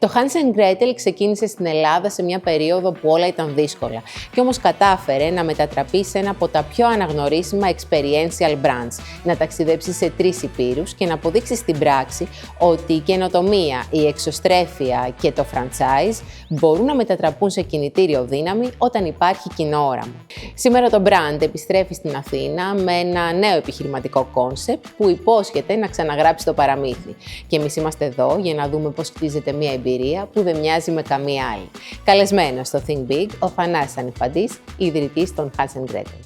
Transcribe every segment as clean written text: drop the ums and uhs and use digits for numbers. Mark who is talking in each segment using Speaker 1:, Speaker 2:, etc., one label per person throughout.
Speaker 1: Το Hans & Gretel ξεκίνησε στην Ελλάδα σε μια περίοδο που όλα ήταν δύσκολα και όμως κατάφερε να μετατραπεί σε ένα από τα πιο αναγνωρίσιμα experiential brands, να ταξιδέψει σε 3 υπήρους και να αποδείξει στην πράξη ότι η καινοτομία, η εξωστρέφεια και το franchise μπορούν να μετατραπούν σε κινητήριο δύναμη όταν υπάρχει κοινό όραμα. Σήμερα το brand επιστρέφει στην Αθήνα με ένα νέο επιχειρηματικό κόνσεπτ που υπόσχεται να ξαναγράψει το παραμύθι. Και εμείς είμαστε εδώ για να δούμε πώς χτίζεται μια εμπειρία που δεν μοιάζει με καμία άλλη. Καλεσμένος στο Think Big, ο Θανάσης Ανιφαντής, ιδρυτής των Hans & Gretel.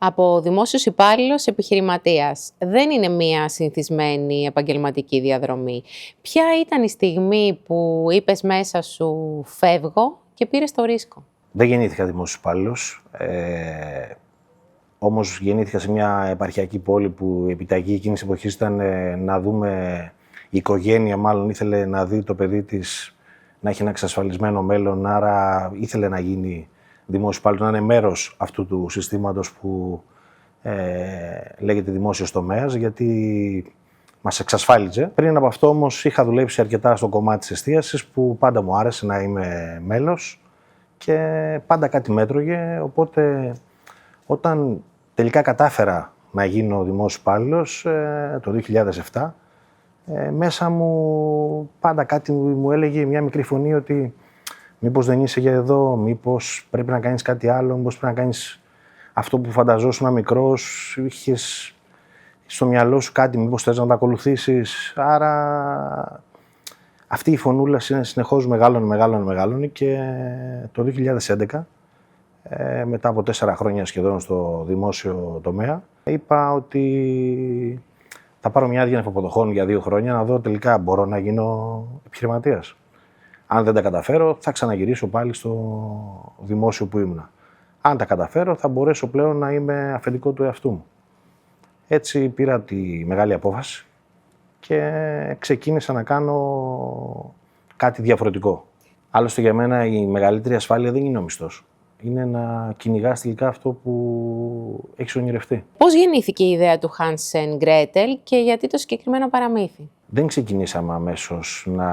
Speaker 1: Από δημόσιος υπάλληλος επιχειρηματίας. Δεν είναι μία συνηθισμένη επαγγελματική διαδρομή. Ποια ήταν η στιγμή που είπες μέσα σου «φεύγω» και πήρες το ρίσκο?
Speaker 2: Δεν γεννήθηκα δημόσιος υπάλληλος. Όμως γεννήθηκα σε μια επαρχιακή πόλη που η επιταγή εκείνης της εποχής ήταν να δούμε, η οικογένεια μάλλον ήθελε να δει το παιδί της να έχει ένα εξασφαλισμένο μέλλον, άρα ήθελε να γίνει δημόσιος υπάλληλος, να είναι μέρος αυτού του συστήματος που λέγεται δημόσιος τομέας, γιατί μας εξασφάλιζε. Πριν από αυτό όμως είχα δουλέψει αρκετά στο κομμάτι της εστίασης, που πάντα μου άρεσε να είμαι μέλος και πάντα κάτι μέτρωγε, οπότε όταν τελικά κατάφερα να γίνω δημόσιος υπάλληλος το 2007, μέσα μου πάντα κάτι μου έλεγε μια μικρή φωνή ότι μήπως δεν είσαι για εδώ, μήπως πρέπει να κάνεις κάτι άλλο, μήπως πρέπει να κάνεις αυτό που φανταζόσουν μικρός, είχες στο μυαλό σου κάτι, μήπως θες να τα ακολουθήσεις. Άρα αυτή η φωνούλα συνεχώς μεγαλώνει και το 2011, μετά από 4 χρόνια σχεδόν στο δημόσιο τομέα, είπα ότι θα πάρω μια άδεια νεφοποδοχών για 2 χρόνια να δω τελικά μπορώ να γίνω επιχειρηματίας. Αν δεν τα καταφέρω, θα ξαναγυρίσω πάλι στο δημόσιο που ήμουνα. Αν τα καταφέρω, θα μπορέσω πλέον να είμαι αφεντικό του εαυτού μου. Έτσι πήρα τη μεγάλη απόφαση και ξεκίνησα να κάνω κάτι διαφορετικό. Άλλωστε για μένα η μεγαλύτερη ασφάλεια δεν είναι ο μισθός. Είναι να κυνηγάς τελικά αυτό που έχεις ονειρευτεί.
Speaker 1: Πώς γεννήθηκε η ιδέα του Hans & Gretel και γιατί το συγκεκριμένο παραμύθι?
Speaker 2: Δεν ξεκινήσαμε αμέσως να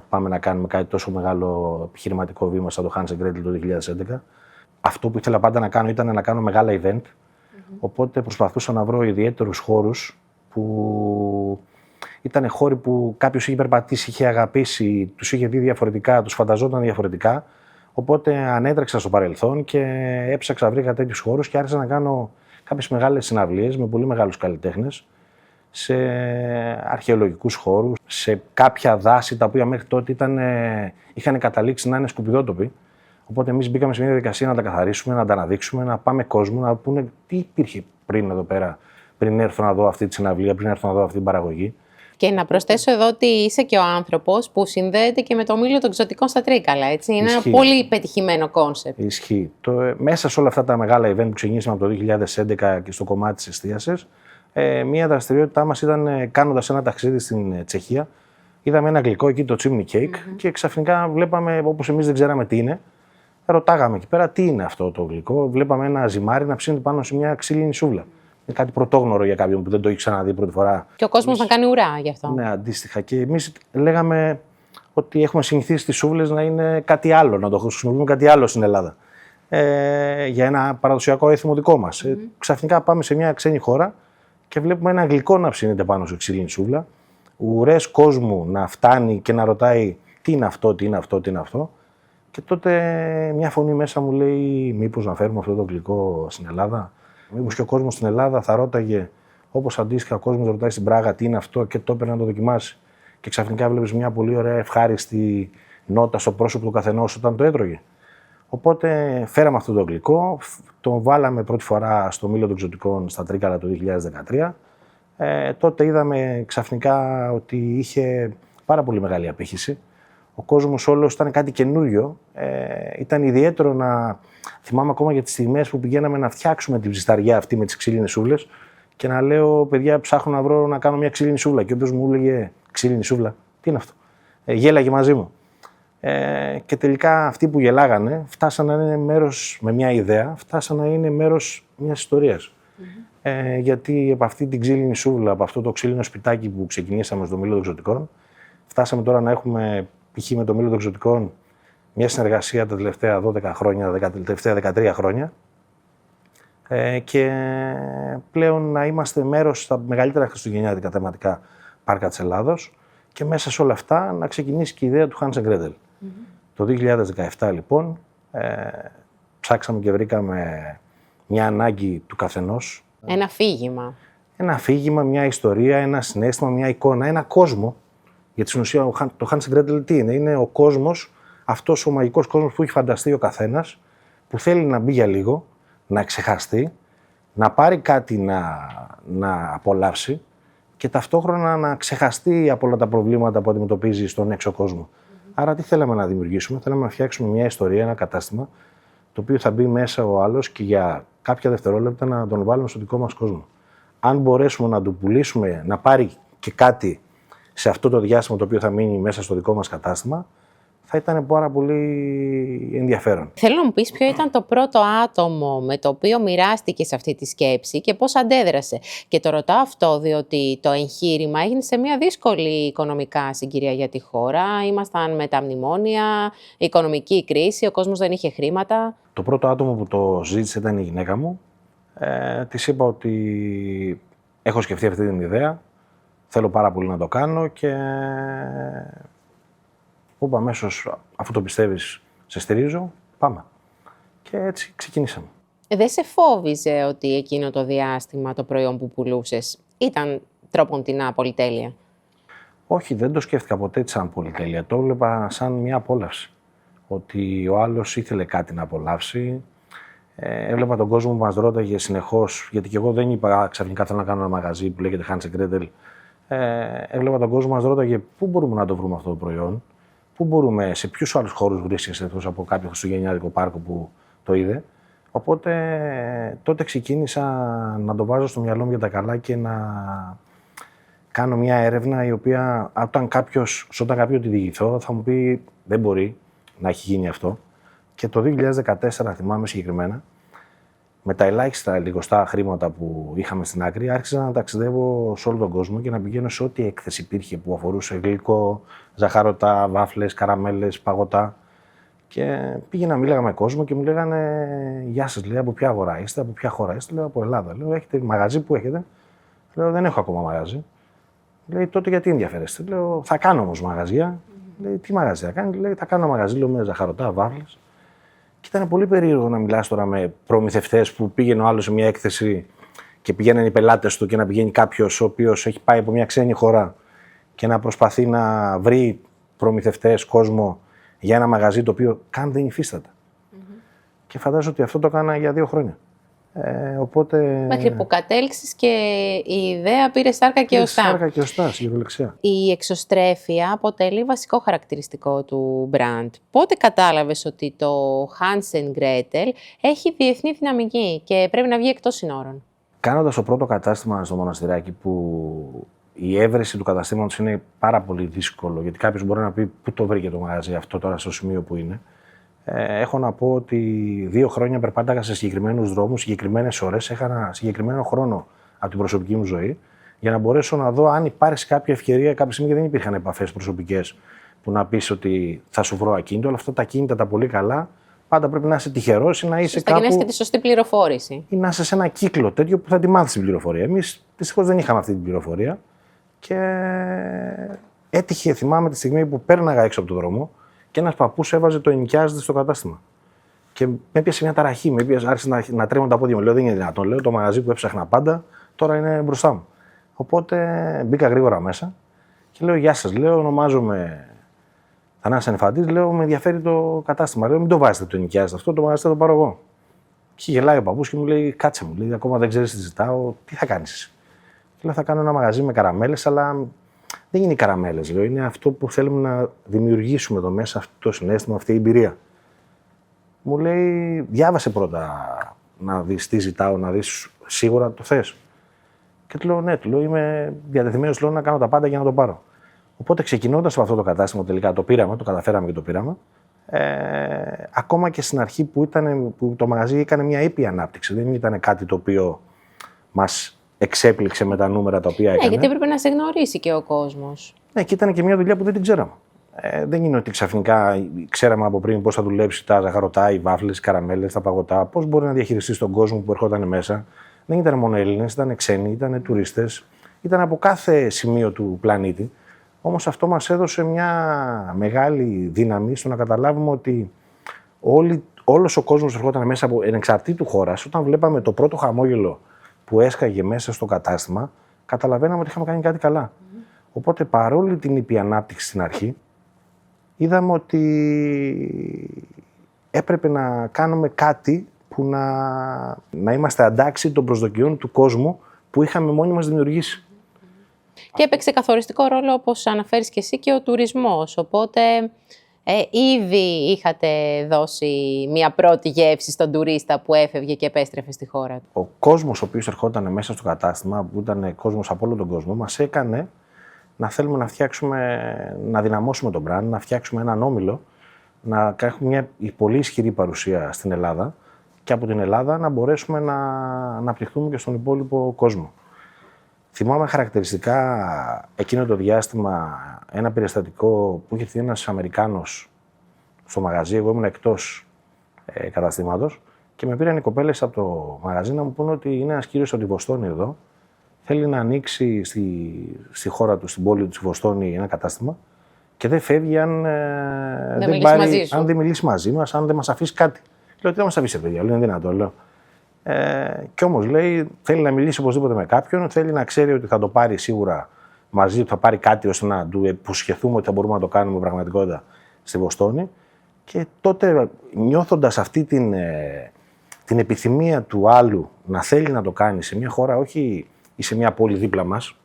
Speaker 2: πάμε να κάνουμε κάτι τόσο μεγάλο επιχειρηματικό βήμα σαν το Hans & Gretel το 2011. Αυτό που ήθελα πάντα να κάνω ήταν να κάνω μεγάλα event, οπότε προσπαθούσα να βρω ιδιαίτερους χώρους που ήταν χώροι που κάποιος είχε περπατήσει, είχε αγαπήσει, τους είχε δει διαφορετικά, τους φανταζόταν διαφορετικά. Οπότε ανέτρεξα στο παρελθόν και έψαξα, βρήκα τέτοιους χώρους και άρχισα να κάνω κάποιες μεγάλες συναυλίες με πολύ μεγάλους καλλιτέχνες σε αρχαιολογικούς χώρους, σε κάποια δάση τα οποία μέχρι τότε είχαν καταλήξει να είναι σκουπιδότοποι. Οπότε εμείς μπήκαμε σε μια διαδικασία να τα καθαρίσουμε, να τα αναδείξουμε, να πάμε κόσμο, να πούνε τι υπήρχε πριν εδώ πέρα, πριν έρθω να δω αυτή τη συναυλία, πριν έρθω να δω αυτή την παραγωγή.
Speaker 1: Και να προσθέσω εδώ ότι είσαι και ο άνθρωπος που συνδέεται και με το μήλο των εξωτικών στα Τρίκαλα, έτσι. Είναι ένα πολύ πετυχημένο κόνσεπτ.
Speaker 2: Ισχύει. Μέσα σε όλα αυτά τα μεγάλα event που ξεκινήσαμε από το 2011 και στο κομμάτι της εστίασης, μία δραστηριότητά μας ήταν κάνοντας ένα ταξίδι στην Τσεχία. Είδαμε ένα γλυκό εκεί, το chimney cake, και ξαφνικά βλέπαμε, όπως εμείς δεν ξέραμε τι είναι, ρωτάγαμε εκεί πέρα τι είναι αυτό το γλυκό. Βλέπαμε ένα ζυμάρι να ψήνεται πάνω σε μια ξύλινη σούβλα. Είναι κάτι πρωτόγνωρο για κάποιον που δεν το έχει ξαναδεί πρώτη φορά.
Speaker 1: Και ο κόσμος να κάνει ουρά γι' αυτό.
Speaker 2: Ναι, αντίστοιχα. Και εμείς λέγαμε ότι έχουμε συνηθίσει τις σούβλες να είναι κάτι άλλο, να το χρησιμοποιούμε κάτι άλλο στην Ελλάδα. για ένα παραδοσιακό έθιμο δικό μας. Ξαφνικά πάμε σε μια ξένη χώρα και βλέπουμε ένα γλυκό να ψήνεται πάνω σε ξύλινη σούβλα, ουρές κόσμου να φτάνει και να ρωτάει τι είναι αυτό, τι είναι αυτό, τι είναι αυτό. Και τότε μια φωνή μέσα μου λέει: μήπως να φέρουμε αυτό το γλυκό στην Ελλάδα? Μήπως και ο κόσμος στην Ελλάδα θα ρώταγε, όπως αντίστοιχα ο κόσμος ρωτάει στην Πράγα τι είναι αυτό, και το έπαιρνε να το δοκιμάσει. Και ξαφνικά βλέπεις μια πολύ ωραία ευχάριστη νότα στο πρόσωπο του καθενός όταν το έτρωγε. Οπότε φέραμε αυτό το γλυκό, το βάλαμε πρώτη φορά στο Μήλο των Εξωτικών στα Τρίκαλα το 2013. Τότε είδαμε ξαφνικά ότι είχε πάρα πολύ μεγάλη απήχηση. Ο κόσμος όλος ήταν κάτι καινούριο. Ήταν ιδιαίτερο να θυμάμαι ακόμα για τις στιγμές που πηγαίναμε να φτιάξουμε την ψισταριά αυτή με τις ξύλινες σούβλες και να λέω: παιδιά, ψάχνω να βρω να κάνω μια ξύλινη σούβλα. Και όποιος μου έλεγε: ξύλινη σούβλα, τι είναι αυτό? Γέλαγε μαζί μου. Και τελικά αυτοί που γελάγανε φτάσαν να είναι μέρος, με μια ιδέα, φτάσαν να είναι μέρος μιας ιστορίας. Γιατί από αυτή την ξύλινη σούβλα, από αυτό το ξύλινο σπιτάκι που ξεκινήσαμε στο Μήλο των Εξωτικών, φτάσαμε τώρα να έχουμε π.χ. με το Μήλο των Εξωτικών μια συνεργασία τα τελευταία 12 χρόνια, τα τελευταία 13 χρόνια. Και πλέον να είμαστε μέρος στα μεγαλύτερα χριστουγεννιάτικα θεματικά πάρκα της Ελλάδος και μέσα σε όλα αυτά να ξεκινήσει και η ιδέα του Hans and Gretel. Το 2017 λοιπόν ψάξαμε και βρήκαμε μια ανάγκη του καθενός.
Speaker 1: Ένα αφήγημα.
Speaker 2: Ένα αφήγημα, μια ιστορία, ένα συναίσθημα, μια εικόνα, ένα κόσμο. Γιατί στην ουσία το Hans and Gretel τι είναι? Είναι ο κόσμος, αυτός ο μαγικός κόσμος που έχει φανταστεί ο καθένας, που θέλει να μπει για λίγο, να ξεχαστεί, να πάρει κάτι να απολαύσει και ταυτόχρονα να ξεχαστεί από όλα τα προβλήματα που αντιμετωπίζει στον έξω κόσμο. Άρα τι θέλαμε να δημιουργήσουμε? Θέλαμε να φτιάξουμε μια ιστορία, ένα κατάστημα, το οποίο θα μπει μέσα ο άλλος και για κάποια δευτερόλεπτα να τον βάλουμε στο δικό μας κόσμο. Αν μπορέσουμε να του πουλήσουμε, να πάρει και κάτι σε αυτό το διάστημα το οποίο θα μείνει μέσα στο δικό μας κατάστημα, θα ήταν πάρα πολύ ενδιαφέρον.
Speaker 1: Θέλω να μου πεις ποιο ήταν το πρώτο άτομο με το οποίο μοιράστηκες αυτή τη σκέψη και πώς αντέδρασε. Και το ρωτάω αυτό διότι το εγχείρημα έγινε σε μια δύσκολη οικονομικά συγκυρία για τη χώρα. Ήμασταν με τα μνημόνια, οικονομική κρίση, ο κόσμος δεν είχε χρήματα.
Speaker 2: Το πρώτο άτομο που το ζήτησε ήταν η γυναίκα μου. Της είπα ότι έχω σκεφτεί αυτή την ιδέα, θέλω πάρα πολύ να το κάνω και μου είπα αμέσως, αφού το πιστεύεις, σε στηρίζω, πάμε. Και έτσι ξεκινήσαμε.
Speaker 1: Δεν σε φόβιζε ότι εκείνο το διάστημα το προϊόν που πουλούσες ήταν τρόποντινά πολυτέλεια?
Speaker 2: Όχι, δεν το σκέφτηκα ποτέ σαν πολυτέλεια. Το έβλεπα σαν μια απόλαυση. Ότι ο άλλος ήθελε κάτι να απολαύσει. Έβλεπα τον κόσμο που μας ρώταγε συνεχώς, γιατί και εγώ δεν είπα ξαφνικά θέλω να κάνω ένα μαγαζί που λέγεται Hans and Gretel. Έβλεπα τον κόσμο που μας ρώταγε πού μπορούμε να το βρούμε αυτό το προϊόν, πού μπορούμε, σε ποιους άλλους χώρους βρίσκεσαι εκτός από κάποιο χριστουγεννιάτικο πάρκο που το είδε. Οπότε τότε ξεκίνησα να το βάζω στο μυαλό μου για τα καλά και να κάνω μια έρευνα η οποία όταν κάποιος τη διηγηθώ θα μου πει δεν μπορεί να έχει γίνει αυτό. Και το 2014 θυμάμαι συγκεκριμένα, με τα ελάχιστα λιγοστά χρήματα που είχαμε στην άκρη, άρχισα να ταξιδεύω σε όλο τον κόσμο και να πηγαίνω σε ό,τι έκθεση υπήρχε που αφορούσε γλυκό, ζαχαρωτά, βάφλες, καραμέλες, παγωτά. Και πήγαινα, μίλαγα με κόσμο και μου λέγανε «Γεια σας», λέει, «από ποια αγορά είστε, από ποια χώρα είστε?» Λέω «Από Ελλάδα». Λέω «Έχετε μαγαζί, που έχετε?» Λέω «Δεν έχω ακόμα μαγαζί». Λέει «Τότε γιατί ενδιαφέρεστε?» Λέω «Θα κάνω όμως μαγαζιά». Λέει «Τι μαγαζί θα κάνει?» Λέει «Θα κάνω μαγαζί», λέω, «με ζαχαρωτά, βάφλες». Και ήταν πολύ περίεργο να μιλάς τώρα με προμηθευτές που πήγαινε ο άλλος σε μια έκθεση και πηγαίνουν οι πελάτες του και να πηγαίνει κάποιος ο οποίος έχει πάει από μια ξένη χώρα και να προσπαθεί να βρει προμηθευτές, κόσμο για ένα μαγαζί το οποίο καν δεν υφίσταται. Και φαντάζομαι ότι αυτό το έκανα για 2 χρόνια. Οπότε...
Speaker 1: Μέχρι που κατέληξες και η ιδέα πήρε σάρκα και οστά.
Speaker 2: Σάρκα και οστά, στην κυριολεξία.
Speaker 1: Η εξωστρέφεια αποτελεί βασικό χαρακτηριστικό του brand. Πότε κατάλαβες ότι το Hans and Gretel έχει διεθνή δυναμική και πρέπει να βγει εκτός συνόρων?
Speaker 2: Κάνοντας το πρώτο κατάστημα στο Μοναστηράκι, που η έβρεση του καταστήματος είναι πάρα πολύ δύσκολο, γιατί κάποιος μπορεί να πει πού το βρήκε το μαγαζί αυτό τώρα στο σημείο που είναι. Έχω να πω ότι 2 χρόνια περπάταγα σε συγκεκριμένους δρόμους, συγκεκριμένες ώρες, είχα ένα συγκεκριμένο χρόνο από την προσωπική μου ζωή για να μπορέσω να δω αν υπάρχει κάποια ευκαιρία κάποια στιγμή, γιατί δεν υπήρχαν επαφές προσωπικές που να πεις ότι θα σου βρω ακίνητο, αλλά αυτά τα ακίνητα τα πολύ καλά Πάντα πρέπει να είσαι τυχερός ή να είσαι
Speaker 1: κάπου. Και να και τη σωστή πληροφόρηση.
Speaker 2: Ή να είσαι σε ένα κύκλο τέτοιο που θα τη μάθεις την πληροφορία. Εμείς δυστυχώς δεν είχαμε αυτή την πληροφορία. Και έτυχε, θυμάμαι τη στιγμή που πέρναγα έξω από τον δρόμο και ένας παππούς έβαζε το ενοικιάζεται στο κατάστημα. Και με έπιασε μια ταραχή, άρχισε να τρέμουν τα πόδια μου. Λέω: δεν είναι δυνατόν. Λέω: το μαγαζί που έψαχνα πάντα τώρα είναι μπροστά μου. Οπότε μπήκα γρήγορα μέσα και λέω: γεια σας, λέω, ονομάζομαι Θανάσης Ανεφαντής, λέω: με ενδιαφέρει το κατάστημα. Λέω: μην το βάζετε το ενοικιάζετε αυτό, το μαγαζί θα το πάρω εγώ. Και γελάει ο παππούς και μου λέει: κάτσε μου, λέει, ακόμα δεν ξέρεις τι ζητάω, τι θα κάνεις εσύ. Και λέω: θα κάνω ένα μαγαζί με καραμέλες, αλλά δεν είναι οι καραμέλες. Λέω: είναι αυτό που θέλουμε να δημιουργήσουμε εδώ μέσα, αυτό το συναίσθημα, αυτή η εμπειρία. Μου λέει: διάβασε πρώτα να δεις τι ζητάω, να δεις σίγουρα το θες. Και του λέω: ναι, του λέω: είμαι διατεθειμένος να κάνω τα πάντα για να το πάρω. Οπότε ξεκινώντας από αυτό το κατάστημα, τελικά το πήραμε, το καταφέραμε και το πήραμε. Ακόμα και στην αρχή που το μαγαζί έκανε μια ήπια ανάπτυξη, δεν ήταν κάτι το οποίο μας εξέπληξε με τα νούμερα τα οποία έκανε.
Speaker 1: Ναι, γιατί έπρεπε να σε γνωρίσει και ο κόσμος.
Speaker 2: Ναι, και ήταν και μια δουλειά που δεν την ξέραμε. Δεν είναι ότι ξαφνικά ξέραμε από πριν πώς θα δουλέψει τα ζαχαρωτά, οι βάφλες, οι καραμέλες, τα παγωτά, πώς μπορεί να διαχειριστεί τον κόσμο που ερχόταν μέσα. Δεν ήταν μόνο Έλληνες, ήταν ξένοι, ήταν τουρίστες, ήταν από κάθε σημείο του πλανήτη. Όμως αυτό μας έδωσε μια μεγάλη δύναμη στο να καταλάβουμε ότι όλος ο κόσμος ερχόταν μέσα από ενεξαρτήτου χώρας. Όταν βλέπαμε το πρώτο χαμόγελο που έσκαγε μέσα στο κατάστημα, καταλαβαίναμε ότι είχαμε κάνει κάτι καλά. Οπότε παρόλη την ήπια ανάπτυξη στην αρχή, είδαμε ότι έπρεπε να κάνουμε κάτι που να είμαστε αντάξει των προσδοκιών του κόσμου που είχαμε μόνοι μας δημιουργήσει.
Speaker 1: Και έπαιξε καθοριστικό ρόλο, όπως αναφέρεις και εσύ, και ο τουρισμός. Οπότε ήδη είχατε δώσει μια πρώτη γεύση στον τουρίστα που έφευγε και επέστρεφε στη χώρα του.
Speaker 2: Ο κόσμος ο οποίος ερχόταν μέσα στο κατάστημα, που ήταν κόσμος από όλο τον κόσμο, μας έκανε να θέλουμε να φτιάξουμε, να δυναμώσουμε τον brand, να φτιάξουμε έναν όμιλο, να έχουμε μια πολύ ισχυρή παρουσία στην Ελλάδα και από την Ελλάδα να μπορέσουμε να αναπτυχθούμε και στον υπόλοιπο κόσμο. Θυμάμαι χαρακτηριστικά εκείνο το διάστημα ένα περιστατικό που είχε έρθει ένας Αμερικάνος στο μαγαζί. Εγώ ήμουν εκτός καταστήματος και με πήραν οι κοπέλες από το μαγαζί να μου πούνε ότι είναι ένας κύριος από τη Βοστόνη εδώ. Θέλει να ανοίξει στη χώρα του, στην πόλη του, στη Βοστόνη, ένα κατάστημα και δεν φεύγει αν δεν μιλήσει μαζί μας, αν δεν μας αφήσει κάτι. Λέω: τι δεν μας αφήσει, παιδιά, είναι δυνατό. Λέω. Κι όμως λέει: θέλει να μιλήσει οπωσδήποτε με κάποιον, θέλει να ξέρει ότι θα το πάρει σίγουρα μαζί, θα πάρει κάτι ώστε να του υποσχεθούμε ότι θα μπορούμε να το κάνουμε πραγματικότητα στη Βοστόνη. Και τότε, νιώθοντας αυτή την επιθυμία του άλλου να θέλει να το κάνει σε μια χώρα, όχι ή σε μια πόλη δίπλα μας,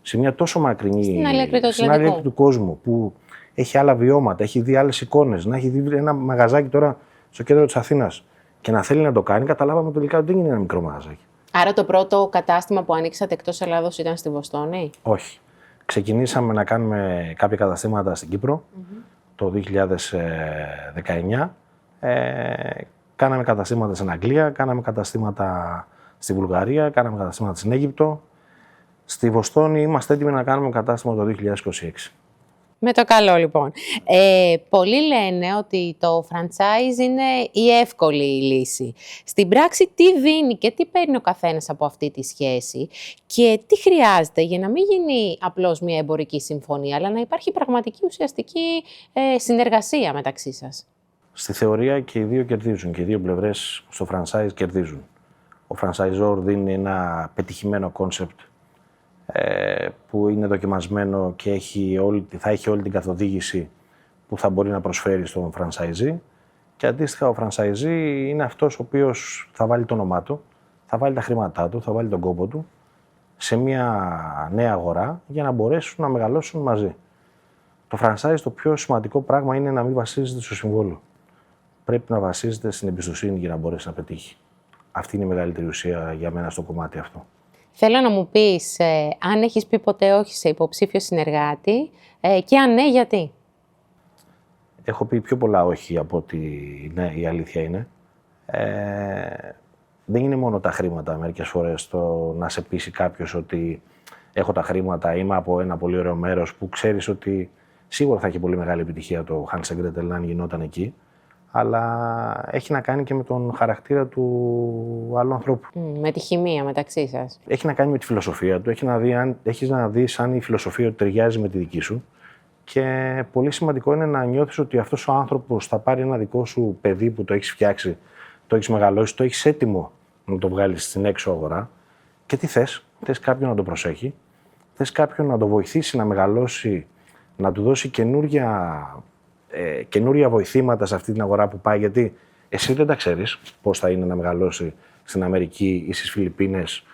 Speaker 2: σε μια τόσο μακρινή, στην άλλη άκρη του κόσμου, που έχει άλλα βιώματα, έχει δει άλλες εικόνες, να έχει δει ένα μαγαζάκι τώρα στο κέντρο της Αθήνας και να θέλει να το κάνει, καταλάβαμε τελικά ότι δεν είναι ένα μικρό μαγαζάκι.
Speaker 1: Άρα το πρώτο κατάστημα που ανοίξατε εκτός Ελλάδος ήταν στη Βοστόνη?
Speaker 2: Όχι. Ξεκινήσαμε να κάνουμε κάποια καταστήματα στην Κύπρο το 2019. Κάναμε καταστήματα στην Αγγλία, κάναμε καταστήματα στη Βουλγαρία, κάναμε καταστήματα στην Αίγυπτο. Στη Βοστόνη είμαστε έτοιμοι να κάνουμε κατάστημα το 2026.
Speaker 1: Με το καλό, λοιπόν. Πολλοί λένε ότι το franchise είναι η εύκολη λύση. Στην πράξη, τι δίνει και τι παίρνει ο καθένας από αυτή τη σχέση και τι χρειάζεται για να μην γίνει απλώς μια εμπορική συμφωνία, αλλά να υπάρχει πραγματική ουσιαστική συνεργασία μεταξύ σας?
Speaker 2: Στη θεωρία και οι δύο κερδίζουν και οι δύο πλευρές στο franchise κερδίζουν. Ο franchisor δίνει ένα πετυχημένο concept που είναι δοκιμασμένο και θα έχει όλη την καθοδήγηση που θα μπορεί να προσφέρει στον franchisee και αντίστοιχα ο franchisee είναι αυτός ο οποίος θα βάλει το όνομά του, θα βάλει τα χρήματά του, θα βάλει τον κόπο του σε μια νέα αγορά για να μπορέσουν να μεγαλώσουν μαζί. Το franchise το πιο σημαντικό πράγμα είναι να μην βασίζεται στο συμβόλαιο. Πρέπει να βασίζεται στην εμπιστοσύνη για να μπορέσει να πετύχει. Αυτή είναι η μεγαλύτερη ουσία για μένα στο κομμάτι αυτό.
Speaker 1: Θέλω να μου πεις αν έχεις πει ποτέ όχι σε υποψήφιο συνεργάτη και αν ναι, γιατί?
Speaker 2: Έχω πει πιο πολλά όχι από ότι ναι, η αλήθεια είναι. Δεν είναι μόνο τα χρήματα μερικές φορές το να σε πείσει κάποιος ότι έχω τα χρήματα, είμαι από ένα πολύ ωραίο μέρος που ξέρεις ότι σίγουρα θα έχει πολύ μεγάλη επιτυχία το Hansel & Gretel αν γινόταν εκεί. αλλά έχει να κάνει και με τον χαρακτήρα του άλλου ανθρώπου.
Speaker 1: Με τη χημεία μεταξύ σας.
Speaker 2: Έχει να κάνει με τη φιλοσοφία του, έχεις να δεις αν η φιλοσοφία του ταιριάζει με τη δική σου. Και πολύ σημαντικό είναι να νιώθεις ότι αυτός ο άνθρωπος θα πάρει ένα δικό σου παιδί που το έχεις φτιάξει, το έχεις μεγαλώσει, το έχεις έτοιμο να το βγάλεις στην έξω αγορά. Και τι θες? Θες κάποιον να το προσέχει, θες κάποιον να το βοηθήσει να μεγαλώσει, να του δώσει καινούρια βοηθήματα σε αυτή την αγορά που πάει, γιατί εσύ δεν τα ξέρεις πώς θα είναι να μεγαλώσει στην Αμερική ή στις Φιλιππίνες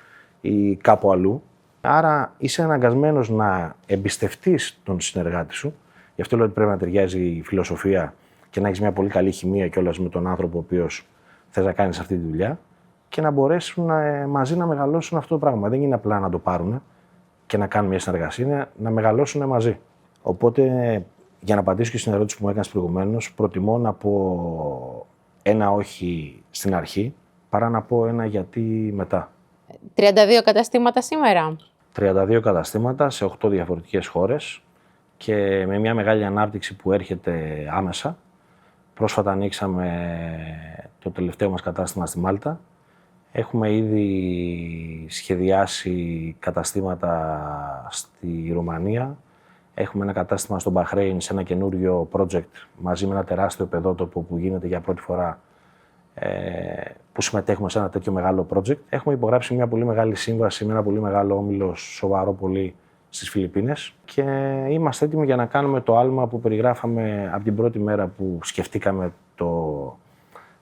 Speaker 2: ή κάπου αλλού. Άρα είσαι αναγκασμένος να εμπιστευτείς τον συνεργάτη σου. Γι' αυτό λέω ότι πρέπει να ταιριάζει η φιλοσοφία και να έχεις μια πολύ καλή χημεία κιόλας με τον άνθρωπο ο οποίος θες να κάνεις αυτή τη δουλειά και να μπορέσουν μαζί να μεγαλώσουν αυτό το πράγμα. Δεν είναι απλά να το πάρουν και να κάνουν μια συνεργασία, είναι να μεγαλώσουν μαζί. Οπότε, για να απαντήσω και στην ερώτηση που μου έκανες προηγουμένως, προτιμώ να πω ένα όχι στην αρχή παρά να πω ένα γιατί μετά.
Speaker 1: 32 καταστήματα σήμερα.
Speaker 2: 32 καταστήματα σε 8 διαφορετικές χώρες και με μια μεγάλη ανάπτυξη που έρχεται άμεσα. Πρόσφατα ανοίξαμε το τελευταίο μας κατάστημα στη Μάλτα. Έχουμε ήδη σχεδιάσει καταστήματα στη Ρουμανία. Έχουμε ένα κατάστημα στο Μπαχρέιν σε ένα καινούριο project μαζί με ένα τεράστιο παιδότοπο που γίνεται για πρώτη φορά που συμμετέχουμε σε ένα τέτοιο μεγάλο project. Έχουμε υπογράψει μια πολύ μεγάλη σύμβαση με ένα πολύ μεγάλο όμιλο, σοβαρό πολύ, στις Φιλιππίνες και είμαστε έτοιμοι για να κάνουμε το άλμα που περιγράφαμε από την πρώτη μέρα που σκεφτήκαμε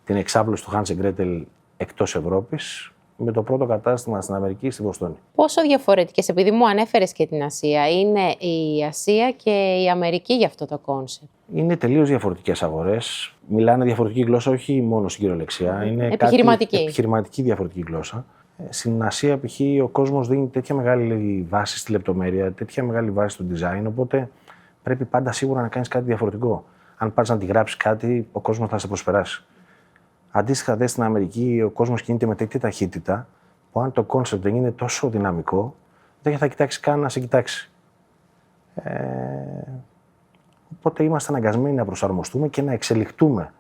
Speaker 2: την εξάπλωση του Hans & Gretel εκτός Ευρώπης, με το πρώτο κατάστημα στην Αμερική, στη Βοστόνη.
Speaker 1: Πόσο διαφορετικές, επειδή μου ανέφερες και την Ασία, είναι η Ασία και η Αμερική για αυτό το κόνσεπτ?
Speaker 2: Είναι τελείως διαφορετικές αγορές. Μιλάνε διαφορετική γλώσσα, όχι μόνο στην κυριολεξία. Είναι επιχειρηματική διαφορετική γλώσσα. Στην Ασία, π.χ., ο κόσμος δίνει τέτοια μεγάλη βάση στη λεπτομέρεια, τέτοια μεγάλη βάση στο design, οπότε πρέπει πάντα σίγουρα να κάνεις κάτι διαφορετικό. Αν πάρεις να τη γράψεις κάτι, ο κόσμος θα σε προσπεράσει. Αντίστοιχα, δε στην Αμερική, ο κόσμος κινείται με τέτοια ταχύτητα, που αν το κόνσεπτ δεν είναι τόσο δυναμικό, δεν θα κοιτάξει καν να σε κοιτάξει. Οπότε είμαστε αναγκασμένοι να προσαρμοστούμε και να εξελιχτούμε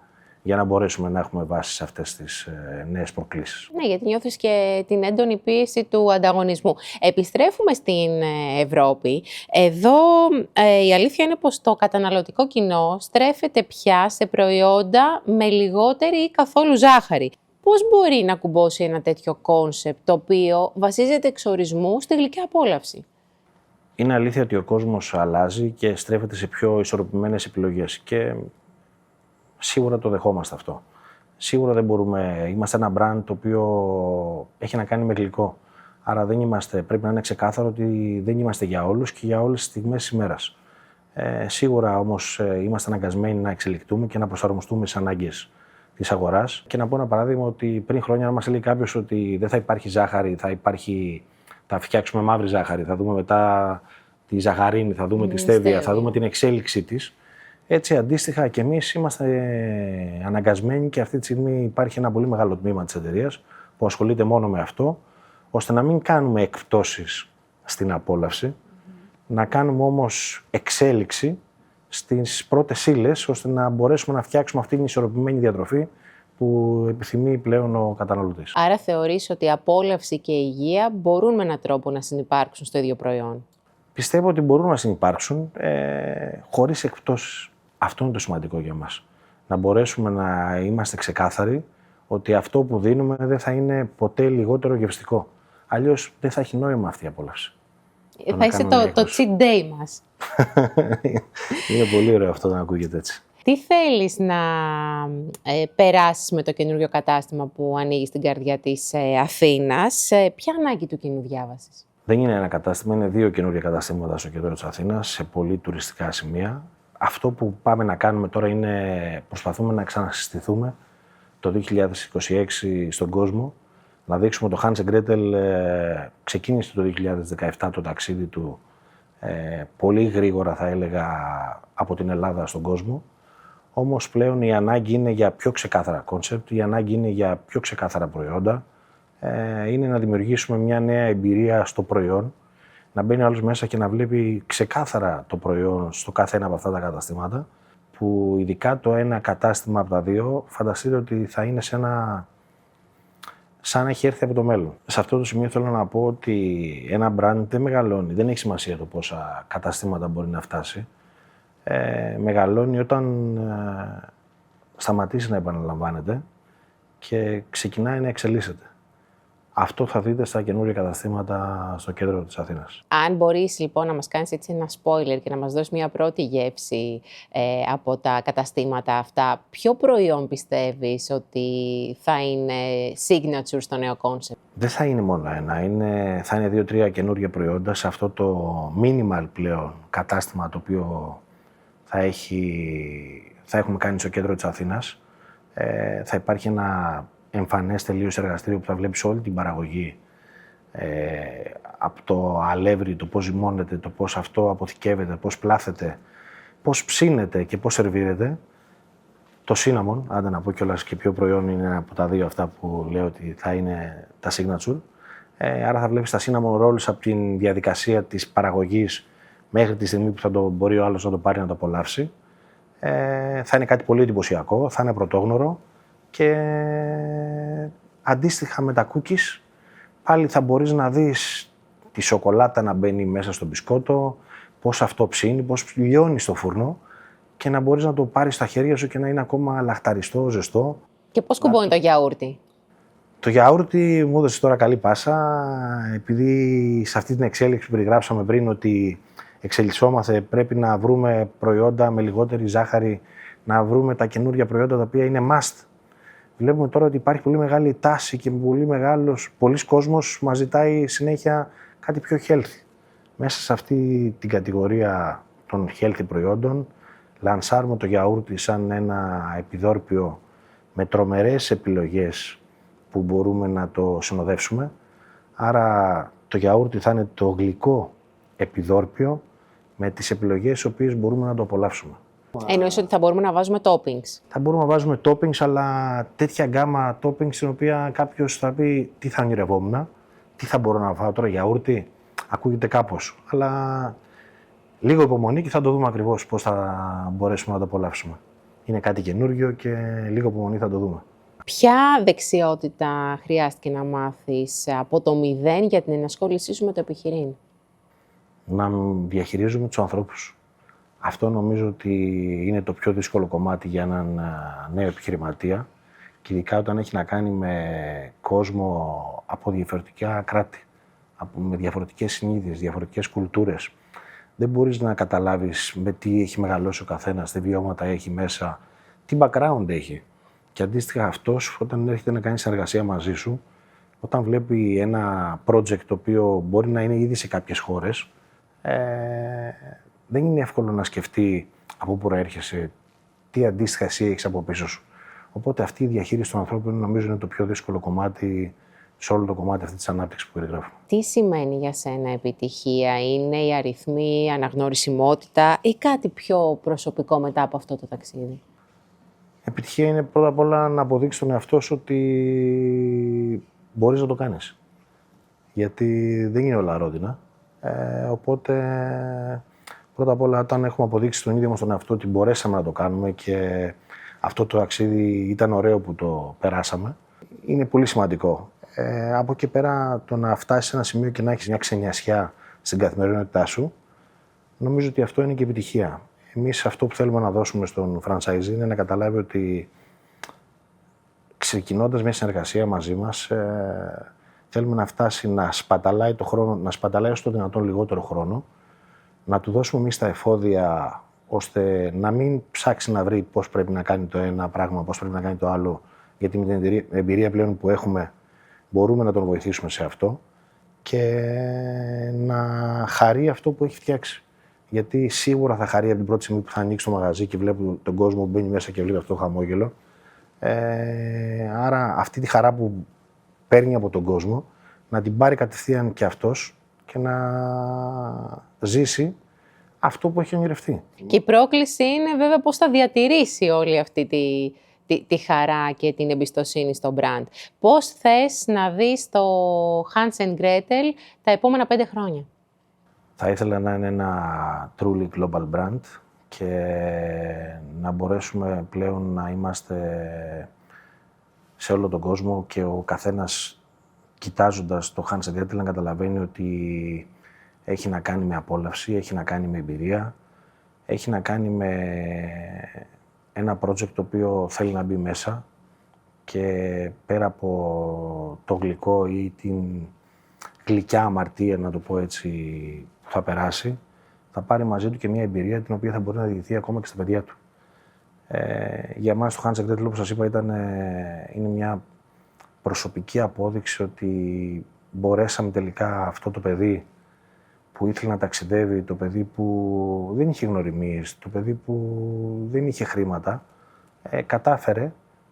Speaker 2: για να μπορέσουμε να έχουμε βάση σε αυτές τις νέες προκλήσεις.
Speaker 1: Ναι, γιατί νιώθεις και την έντονη πίεση του ανταγωνισμού. Επιστρέφουμε στην Ευρώπη. Εδώ η αλήθεια είναι πως το καταναλωτικό κοινό στρέφεται πια σε προϊόντα με λιγότερη ή καθόλου ζάχαρη. Πώς μπορεί να κουμπώσει ένα τέτοιο κόνσεπτ, το οποίο βασίζεται εξ ορισμού στη γλυκιά απόλαυση?
Speaker 2: Είναι αλήθεια ότι ο κόσμος αλλάζει και στρέφεται σε πιο ισορροπημένες επιλογές και σίγουρα το δεχόμαστε αυτό. Σίγουρα δεν μπορούμε, είμαστε ένα brand το οποίο έχει να κάνει με γλυκό. Άρα πρέπει να είναι ξεκάθαρο ότι δεν είμαστε για όλους και για όλες τις στιγμές της ημέρας. Σίγουρα όμως είμαστε αναγκασμένοι να εξελιχτούμε και να προσαρμοστούμε στις ανάγκες της αγοράς. Και να πω ένα παράδειγμα ότι πριν χρόνια, αν μας έλεγε κάποιος ότι δεν θα υπάρχει ζάχαρη, θα φτιάξουμε μαύρη ζάχαρη, θα δούμε μετά τη ζαχαρίνη, θα δούμε τη στέβια, θα δούμε την εξέλιξή της. Έτσι, αντίστοιχα και εμείς είμαστε αναγκασμένοι και αυτή τη στιγμή υπάρχει ένα πολύ μεγάλο τμήμα της εταιρείας που ασχολείται μόνο με αυτό, ώστε να μην κάνουμε εκπτώσεις στην απόλαυση, να κάνουμε όμως εξέλιξη στις πρώτες ύλες, ώστε να μπορέσουμε να φτιάξουμε αυτή την ισορροπημένη διατροφή που επιθυμεί πλέον ο καταναλωτής.
Speaker 1: Άρα θεωρείς ότι η απόλαυση και η υγεία μπορούν με έναν τρόπο να συνυπάρξουν στο ίδιο προϊόν?
Speaker 2: Πιστεύω ότι μπορούν να συνυπάρξουν χωρίς εκπτώσεις. Αυτό είναι το σημαντικό για μας. Να μπορέσουμε να είμαστε ξεκάθαροι ότι αυτό που δίνουμε δεν θα είναι ποτέ λιγότερο γευστικό. Αλλιώς δεν θα έχει νόημα αυτή η απόλαυση.
Speaker 1: Θα είσαι το cheat day μας.
Speaker 2: Είναι πολύ ωραίο αυτό να ακούγεται έτσι.
Speaker 1: Τι θέλεις να περάσεις με το καινούργιο κατάστημα που ανοίγει στην καρδιά της Αθήνας? Ποια ανάγκη του κοινού διάβασης?
Speaker 2: Δεν είναι ένα κατάστημα, είναι 2 καινούργια καταστήματα στο κέντρο της Αθήνας, σε πολύ τουριστικά σημεία. Αυτό που πάμε να κάνουμε τώρα είναι προσπαθούμε να ξανασυστηθούμε το 2026 στον κόσμο. Να δείξουμε το Hans & Gretel ξεκίνησε το 2017 το ταξίδι του πολύ γρήγορα, θα έλεγα, από την Ελλάδα στον κόσμο. Όμως πλέον η ανάγκη είναι για πιο ξεκάθαρα κόνσεπτ, η ανάγκη είναι για πιο ξεκάθαρα προϊόντα. Είναι να δημιουργήσουμε μια νέα εμπειρία στο προϊόν, να μπαίνει ο άλλος μέσα και να βλέπει ξεκάθαρα το προϊόν στο κάθε ένα από αυτά τα καταστήματα, που ειδικά το ένα κατάστημα από τα δύο, φανταστείτε ότι θα είναι σαν να έχει έρθει από το μέλλον. Σε αυτό το σημείο θέλω να πω ότι ένα brand δεν μεγαλώνει, δεν έχει σημασία το πόσα καταστήματα μπορεί να φτάσει. Μεγαλώνει όταν σταματήσει να επαναλαμβάνεται και ξεκινάει να εξελίσσεται. Αυτό θα δείτε στα καινούργια καταστήματα στο κέντρο της Αθήνας.
Speaker 1: Αν μπορείς λοιπόν να μας κάνεις έτσι ένα spoiler και να μας δώσεις μια πρώτη γεύση από τα καταστήματα αυτά, ποιο προϊόν πιστεύεις ότι θα είναι signature στο νέο concept?
Speaker 2: Δεν θα είναι μόνο ένα, θα είναι 2-3 καινούργια προϊόντα σε αυτό το minimal πλέον κατάστημα το οποίο θα έχουμε κάνει στο κέντρο της Αθήνας. Θα υπάρχει ένα εμφανές τελείως εργαστήριο που θα βλέπεις όλη την παραγωγή από το αλεύρι, το πώς ζυμώνεται, το πώς αυτό αποθηκεύεται, πώς πλάθεται, πώς ψήνεται και πώς σερβίρεται. Το cinnamon, άντε να πω κιόλας και ποιο προϊόν είναι από τα δύο αυτά που λέω ότι θα είναι τα signature. Άρα θα βλέπεις τα cinnamon rolls από τη διαδικασία της παραγωγής μέχρι τη στιγμή που θα το μπορεί ο άλλος να το πάρει να το απολαύσει. Θα είναι κάτι πολύ εντυπωσιακό, θα είναι πρωτόγνωρο και αντίστοιχα με τα cookies πάλι θα μπορείς να δεις τη σοκολάτα να μπαίνει μέσα στο μπισκότο, πώς αυτό ψήνει, πώς λιώνει στο φούρνο και να μπορείς να το πάρεις στα χέρια σου και να είναι ακόμα λαχταριστό, ζεστό.
Speaker 1: Και πώς κουμπώνει το γιαούρτι?
Speaker 2: Το γιαούρτι μου έδωσε τώρα καλή πάσα, επειδή σε αυτή την εξέλιξη που περιγράψαμε πριν ότι εξελισσόμαστε, πρέπει να βρούμε προϊόντα με λιγότερη ζάχαρη, να βρούμε τα καινούργια προϊόντα τα οποία είναι must. Βλέπουμε τώρα ότι υπάρχει πολύ μεγάλη τάση και πολλοί κόσμος μας ζητάει συνέχεια κάτι πιο healthy. Μέσα σε αυτή την κατηγορία των healthy προϊόντων, λανσάρουμε το γιαούρτι σαν ένα επιδόρπιο με τρομερές επιλογές που μπορούμε να το συνοδεύσουμε. Άρα το γιαούρτι θα είναι το γλυκό επιδόρπιο με τις επιλογές τις οποίες μπορούμε να το απολαύσουμε.
Speaker 1: Εννοείς ότι θα μπορούμε να βάζουμε toppings?
Speaker 2: Θα μπορούμε να βάζουμε toppings, αλλά τέτοια γκάμα toppings στην οποία κάποιος θα πει τι θα ονειρευόμουν, τι θα μπορώ να φάω τώρα, γιαούρτι, ακούγεται κάπως. Αλλά λίγο υπομονή και θα το δούμε ακριβώς πώς θα μπορέσουμε να το απολαύσουμε. Είναι κάτι καινούργιο και λίγο υπομονή θα το δούμε.
Speaker 1: Ποια δεξιότητα χρειάστηκε να μάθεις από το μηδέν για την ενασχόλησή σου με το επιχειρήν?
Speaker 2: Να διαχειρίζουμε τους ανθρώπους. Αυτό νομίζω ότι είναι το πιο δύσκολο κομμάτι για έναν νέο επιχειρηματία και ειδικά όταν έχει να κάνει με κόσμο από διαφορετικά κράτη, με διαφορετικές συνήθειες, διαφορετικές κουλτούρες. Δεν μπορείς να καταλάβεις με τι έχει μεγαλώσει ο καθένας, τι βιώματα έχει μέσα, τι background έχει. Και αντίστοιχα αυτός όταν έρχεται να κάνει συνεργασία μαζί σου, όταν βλέπει ένα project το οποίο μπορεί να είναι ήδη σε κάποιες χώρες, δεν είναι εύκολο να σκεφτεί από πού προέρχεσαι, τι αντίστοιχα εσύ έχεις από πίσω σου. Οπότε αυτή η διαχείριση των ανθρώπων νομίζω είναι το πιο δύσκολο κομμάτι σε όλο το κομμάτι αυτή της ανάπτυξης που περιγράφω.
Speaker 1: Τι σημαίνει για σένα επιτυχία? Είναι οι αριθμοί, η αναγνωρισιμότητα ή κάτι πιο προσωπικό μετά από αυτό το ταξίδι?
Speaker 2: Επιτυχία είναι πρώτα απ' όλα να αποδείξεις τον εαυτό σου ότι μπορείς να το κάνεις. Γιατί δεν είναι όλα ρόδινα. Οπότε πρώτα απ' όλα όταν έχουμε αποδείξει τον ίδιο μας τον εαυτό ότι μπορέσαμε να το κάνουμε και αυτό το ταξίδι ήταν ωραίο που το περάσαμε, είναι πολύ σημαντικό. Από εκεί πέρα το να φτάσεις σε ένα σημείο και να έχεις μια ξενιασιά στην καθημερινότητά σου, νομίζω ότι αυτό είναι και επιτυχία. Εμείς αυτό που θέλουμε να δώσουμε στον franchisee είναι να καταλάβει ότι ξεκινώντας μια συνεργασία μαζί μας, θέλουμε να φτάσει να σπαταλάει το χρόνο, να σπαταλάει όσο το δυνατόν λιγότερο χρόνο, να του δώσουμε εμείς τα εφόδια ώστε να μην ψάξει να βρει πώς πρέπει να κάνει το ένα πράγμα, πώς πρέπει να κάνει το άλλο, γιατί με την εμπειρία πλέον που έχουμε μπορούμε να τον βοηθήσουμε σε αυτό και να χαρεί αυτό που έχει φτιάξει. Γιατί σίγουρα θα χαρεί από την πρώτη στιγμή που θα ανοίξει το μαγαζί και βλέπει τον κόσμο που μπαίνει μέσα και βλέπει αυτό το χαμόγελο. Άρα αυτή τη χαρά που παίρνει από τον κόσμο, να την πάρει κατευθείαν και αυτός και να ζήσει αυτό που έχει ονειρευτεί.
Speaker 1: Και η πρόκληση είναι βέβαια πώς θα διατηρήσει όλη αυτή τη χαρά και την εμπιστοσύνη στο brand. Πώς θες να δεις το Hans & Gretel τα επόμενα 5 χρόνια?
Speaker 2: Θα ήθελα να είναι ένα truly global brand και να μπορέσουμε πλέον να είμαστε σε όλο τον κόσμο και ο καθένας κοιτάζοντας το Hansa Dietl να καταλαβαίνει ότι έχει να κάνει με απόλαυση, έχει να κάνει με εμπειρία, έχει να κάνει με ένα project το οποίο θέλει να μπει μέσα και πέρα από το γλυκό ή την γλυκιά αμαρτία, να το πω έτσι, που θα περάσει, θα πάρει μαζί του και μια εμπειρία την οποία θα μπορεί να διηγηθεί ακόμα και στα παιδιά του. Για εμάς το Hansa Dietl, όπως σας είπα, είναι μια προσωπική απόδειξη ότι μπορέσαμε τελικά αυτό το παιδί που ήθελε να ταξιδεύει, το παιδί που δεν είχε γνωριμίες, το παιδί που δεν είχε χρήματα, κατάφερε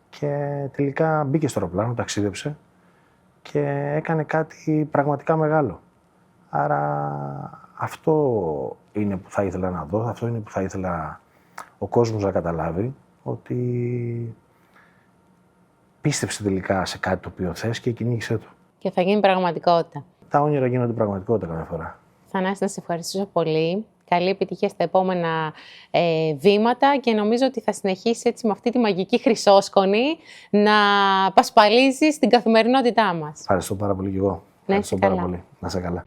Speaker 2: και τελικά μπήκε στο αεροπλάνο, ταξίδεψε και έκανε κάτι πραγματικά μεγάλο. Άρα αυτό είναι που θα ήθελα να δω, αυτό είναι που θα ήθελα ο κόσμος να καταλάβει, ότι πίστεψε τελικά σε κάτι το οποίο θες και κυνήγησέ το.
Speaker 1: Και θα γίνει πραγματικότητα.
Speaker 2: Τα όνειρα γίνονται πραγματικότητα καμιά φορά.
Speaker 1: Θανάση, να σε ευχαριστήσω πολύ. Καλή επιτυχία στα επόμενα βήματα και νομίζω ότι θα συνεχίσει έτσι με αυτή τη μαγική χρυσόσκονη να πασπαλίζεις την καθημερινότητά μας.
Speaker 2: Ευχαριστώ πάρα πολύ και εγώ.
Speaker 1: Να είσαι
Speaker 2: πάρα
Speaker 1: καλά.
Speaker 2: πολύ. Να είσαι καλά.